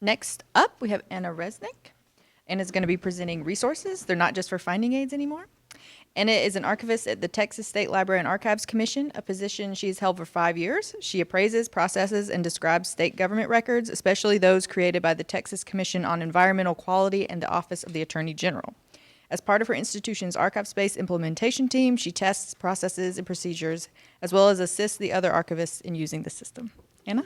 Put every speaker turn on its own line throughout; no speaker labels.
Next up, we have Anna Reznik. Anna's going to be presenting resources. They're not just for finding aids anymore. Anna is an archivist at the Texas State Library and Archives Commission, a position she's held for 5 years. She appraises, processes, and describes state government records, especially those created by the Texas Commission on Environmental Quality and the Office of the Attorney General. As part of her institution's ArchivesSpace implementation team, she tests processes and procedures, as well as assists the other archivists in using the system. Anna?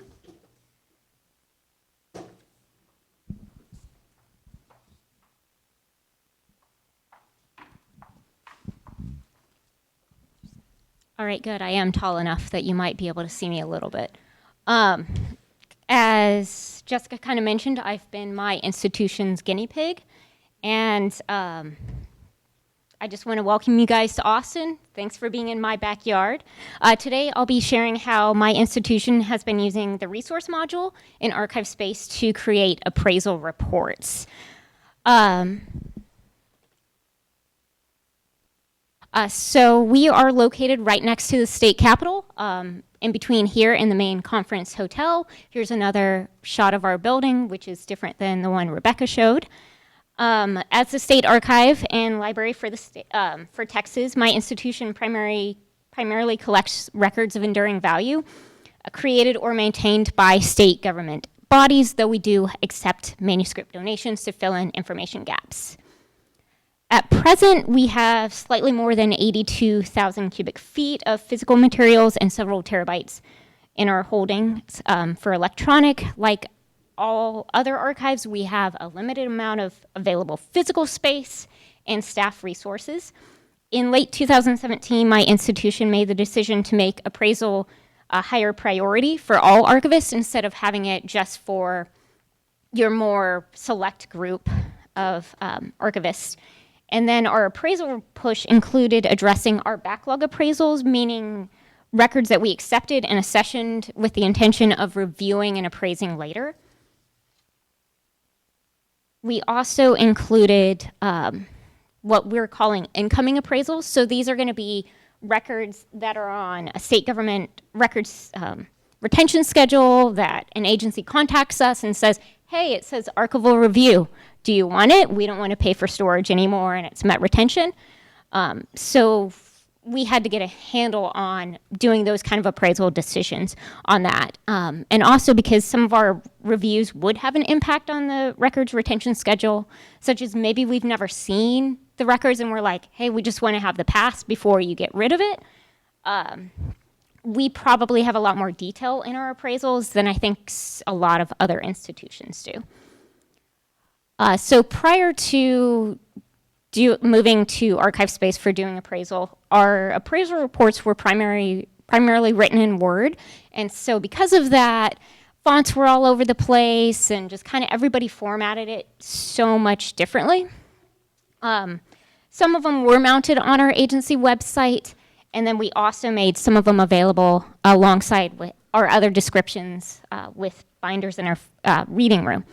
All right, good. I am tall enough that you might be able to see me a little bit. As Jessica kind of mentioned, I've been my institution's guinea pig, and I just want to welcome you guys to Austin. Thanks for being in my backyard. Today, I'll be sharing how my institution has been using the resource module in ArchivesSpace to create appraisal reports. So we are located right next to the state capitol, in between here and the main conference hotel. Here's another shot of our building, which is different than the one Rebecca showed. As the state archive and library for for Texas, my institution primarily collects records of enduring value created or maintained by state government bodies, though we do accept manuscript donations to fill in information gaps. At present, we have slightly more than 82,000 cubic feet of physical materials and several terabytes in our holdings. For electronic, like all other archives, we have a limited amount of available physical space and staff resources. In late 2017, my institution made the decision to make appraisal a higher priority for all archivists instead of having it just for your more select group of archivists. And then our appraisal push included addressing our backlog appraisals, meaning records that we accepted and accessioned with the intention of reviewing and appraising later. We also included what we're calling incoming appraisals. So these are going to be records that are on a state government records retention schedule that an agency contacts us and says, hey, it says archival review. Do you want it? We don't want to pay for storage anymore, and it's met retention. So we had to get a handle on doing those kind of appraisal decisions on that. And also because some of our reviews would have an impact on the records retention schedule, such as maybe we've never seen the records and we're like, hey, we just want to have the past before you get rid of it. We probably have a lot more detail in our appraisals than I think a lot of other institutions do. So prior to moving to ArchivesSpace for doing appraisal, our appraisal reports were primarily written in Word. And so because of that, fonts were all over the place and just kind of everybody formatted it so much differently. Some of them were mounted on our agency website, and then we also made some of them available alongside with our other descriptions with binders in our reading room.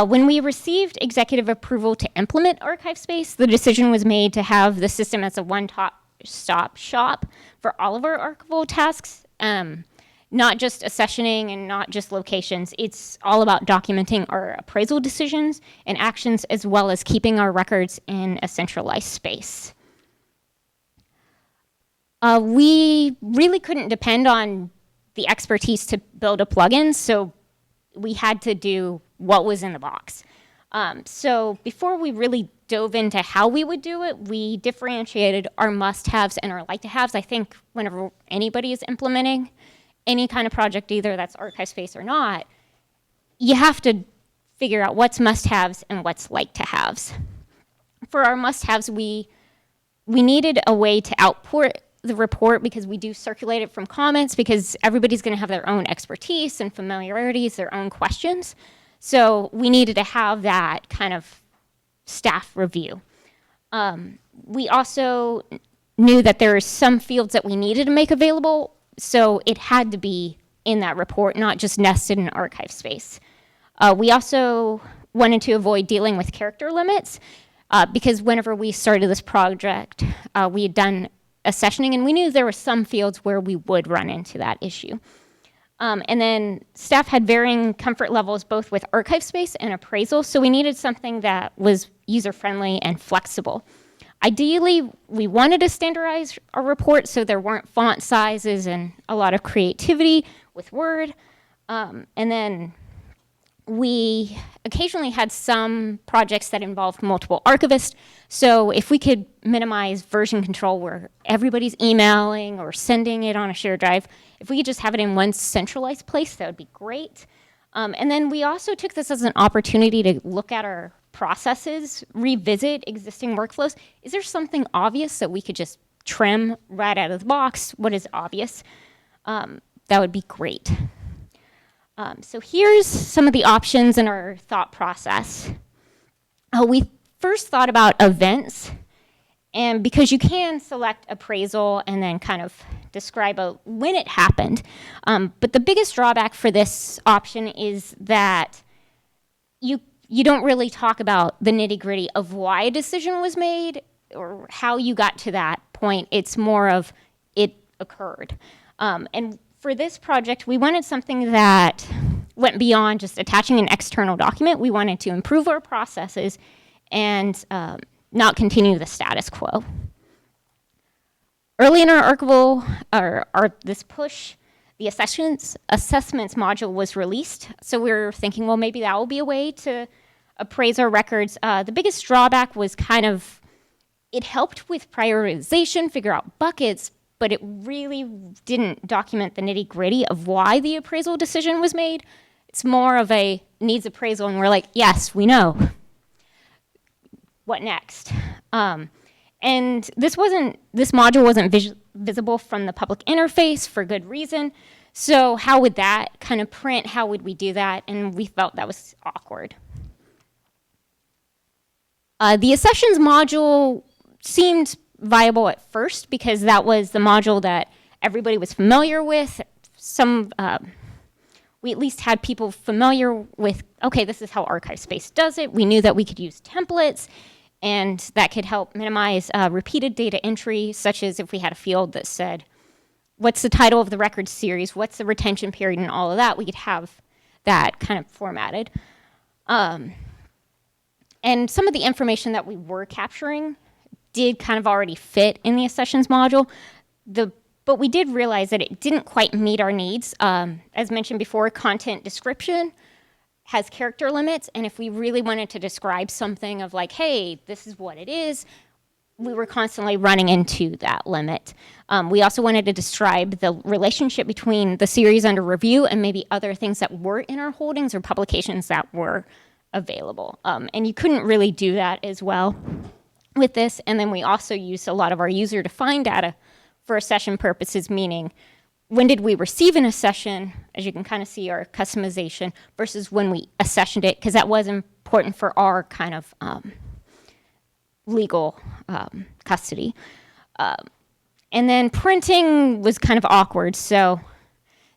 When we received executive approval to implement ArchivesSpace, the decision was made to have the system as a one-stop shop for all of our archival tasks, not just accessioning and not just locations. It's all about documenting our appraisal decisions and actions, as well as keeping our records in a centralized space. We really couldn't depend on the expertise to build a plugin, so we had to do what was in the box. So before we really dove into how we would do it, we differentiated our must-haves and our like-to-haves. I think whenever anybody is implementing any kind of project, either that's ArchivesSpace or not, you have to figure out what's must-haves and what's like-to-haves. For our must-haves, we needed a way to output the report because we do circulate it from comments because everybody's going to have their own expertise and familiarities, their own questions. So we needed to have that kind of staff review. We also knew that there are some fields that we needed to make available, so it had to be in that report, not just nested in ArchivesSpace. We also wanted to avoid dealing with character limits because whenever we started this project, we had done accessioning, and we knew there were some fields where we would run into that issue. And then staff had varying comfort levels both with ArchivesSpace and Appraisal, so we needed something that was user-friendly and flexible. Ideally, we wanted to standardize our report so there weren't font sizes and a lot of creativity with Word. And then we occasionally had some projects that involved multiple archivists. So if we could minimize version control where everybody's emailing or sending it on a shared drive, if we could just have it in one centralized place, that would be great. And then we also took this as an opportunity to look at our processes, revisit existing workflows. Is there something obvious that we could just trim right out of the box? What is obvious? That would be great. So here's some of the options in our thought process. We first thought about events, and because you can select appraisal and then kind of describe when it happened. But the biggest drawback for this option is that you don't really talk about the nitty-gritty of why a decision was made or how you got to that point. It's more of it occurred. And for this project, we wanted something that went beyond just attaching an external document. We wanted to improve our processes and not continue the status quo. Early in our archival, this push, the assessments module was released. So we were thinking, well, maybe that will be a way to appraise our records. The biggest drawback was it helped with prioritization, figure out buckets, but it really didn't document the nitty gritty of why the appraisal decision was made. It's more of a needs appraisal, and we're like, yes, we know. What next? And this module wasn't visible from the public interface for good reason. So how would that kind of print? How would we do that? And we felt that was awkward. The Accessions module seemed viable at first because that was the module that everybody was familiar with. We at least had people familiar with, okay, this is how ArchivesSpace does it. We knew that we could use templates, and that could help minimize repeated data entry, such as if we had a field that said, what's the title of the record series, what's the retention period, and all of that, we could have that kind of formatted. And some of the information that we were capturing did kind of already fit in the Accessions module, but we did realize that it didn't quite meet our needs. As mentioned before, content description has character limits, and if we really wanted to describe something of like, hey, this is what it is, we were constantly running into that limit. We also wanted to describe the relationship between the series under review and maybe other things that were in our holdings or publications that were available. And you couldn't really do that as well with this. And then we also used a lot of our user-defined data for accession purposes, meaning when did we receive an accession, as you can kind of see our customization, versus when we accessioned it, because that was important for our kind of legal custody. And then printing was kind of awkward, so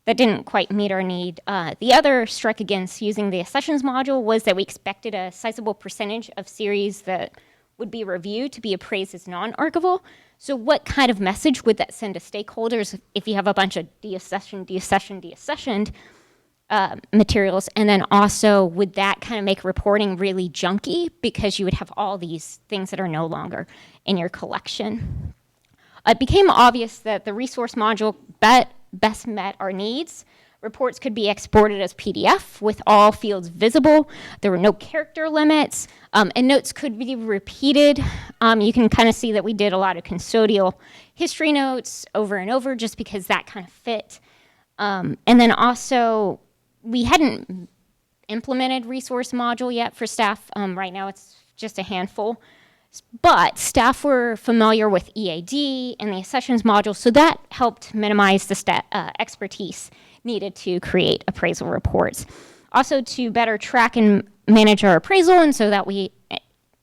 that didn't quite meet our need. The other strike against using the Accessions module was that we expected a sizable percentage of series that would be reviewed to be appraised as non-archival. So what kind of message would that send to stakeholders if you have a bunch of deaccessioned materials? And then also, would that kind of make reporting really junky because you would have all these things that are no longer in your collection? It became obvious that the resource module best met our needs. Reports could be exported as PDF with all fields visible. There were no character limits, and notes could be repeated. You can kind of see that we did a lot of custodial history notes over and over just because that kind of fit. And then also, we hadn't implemented resource module yet for staff. Right now, it's just a handful. But staff were familiar with EAD and the Accessions module, so that helped minimize the expertise needed to create appraisal reports. Also to better track and manage our appraisal,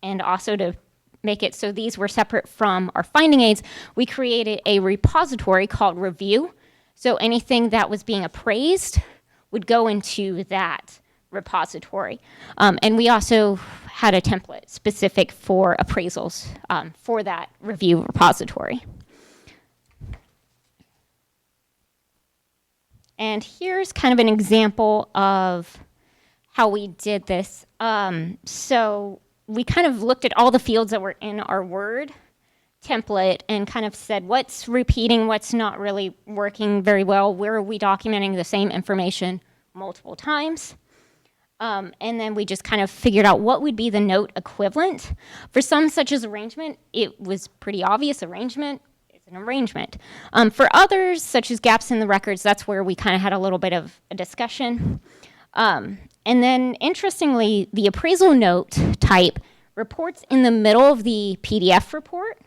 and also to make it so these were separate from our finding aids, we created a repository called Review. So anything that was being appraised would go into that repository. And we also had a template specific for appraisals for that review repository. And here's kind of an example of how we did this. So we kind of looked at all the fields that were in our Word template and kind of said what's repeating, what's not really working very well, where are we documenting the same information multiple times. And then we just kind of figured out what would be the note equivalent. For some, such as arrangement, it was pretty obvious. Arrangement is an arrangement. For others, such as gaps in the records, that's where we kind of had a little bit of a discussion. And then, interestingly, the appraisal note type reports in the middle of the PDF report.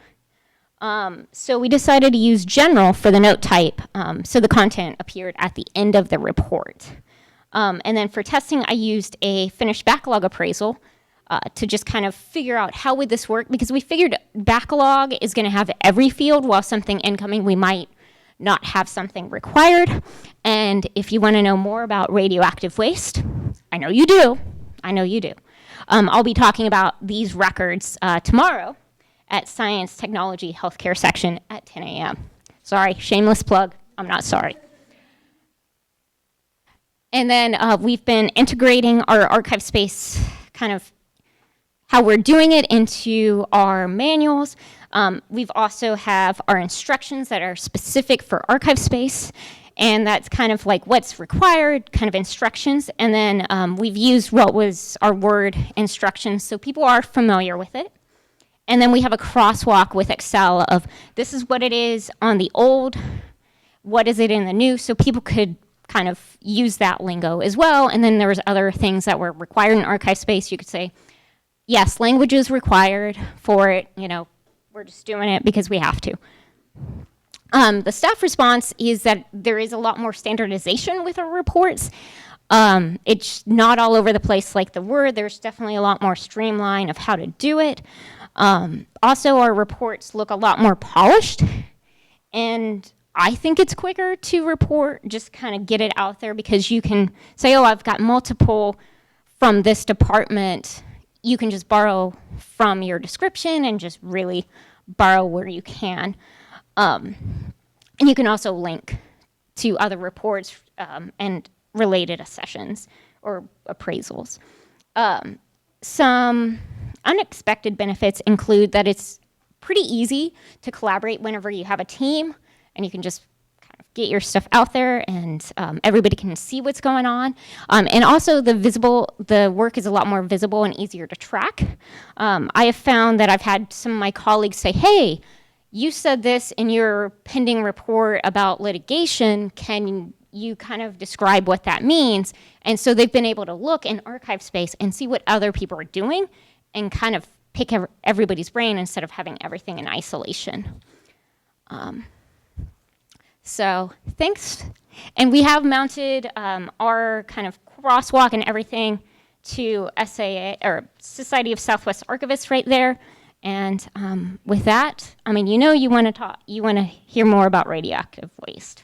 So we decided to use general for the note type, so the content appeared at the end of the report. And then for testing, I used a finished backlog appraisal to just kind of figure out how would this work, because we figured backlog is going to have every field, while something incoming we might not have something required. And if you want to know more about radioactive waste, I know you do. I'll be talking about these records tomorrow at Science, Technology, Healthcare section at 10 a.m. Sorry, shameless plug. I'm not sorry. And then we've been integrating our ArchivesSpace, kind of how we're doing it, into our manuals. We've also have our instructions that are specific for ArchivesSpace, and that's kind of like what's required, kind of instructions. And then we've used what was our Word instructions, so people are familiar with it. And then we have a crosswalk with Excel of this is what it is on the old, what is it in the new, so people could kind of use that lingo as well. And then there was other things that were required in ArchivesSpace. You could say, yes, language is required for it, we're just doing it because we have to. The staff response is that there is a lot more standardization with our reports. It's not all over the place like the Word. There's definitely a lot more streamline of how to do it. Also, our reports look a lot more polished, and I think it's quicker to report, just kind of get it out there, because you can say, oh, I've got multiple from this department. You can just borrow from your description and just really borrow where you can. And you can also link to other reports and related accessions or appraisals. Some unexpected benefits include that it's pretty easy to collaborate whenever you have a team, and you can just kind of get your stuff out there, and everybody can see what's going on. And also the work is a lot more visible and easier to track. I have found that I've had some of my colleagues say, hey, you said this in your pending report about litigation. Can you kind of describe what that means? And so they've been able to look in ArchivesSpace and see what other people are doing and kind of pick everybody's brain instead of having everything in isolation. So thanks. And we have mounted our kind of crosswalk and everything to SAA, or Society of Southwest Archivists, right there. And with that, you want to hear more about radioactive waste.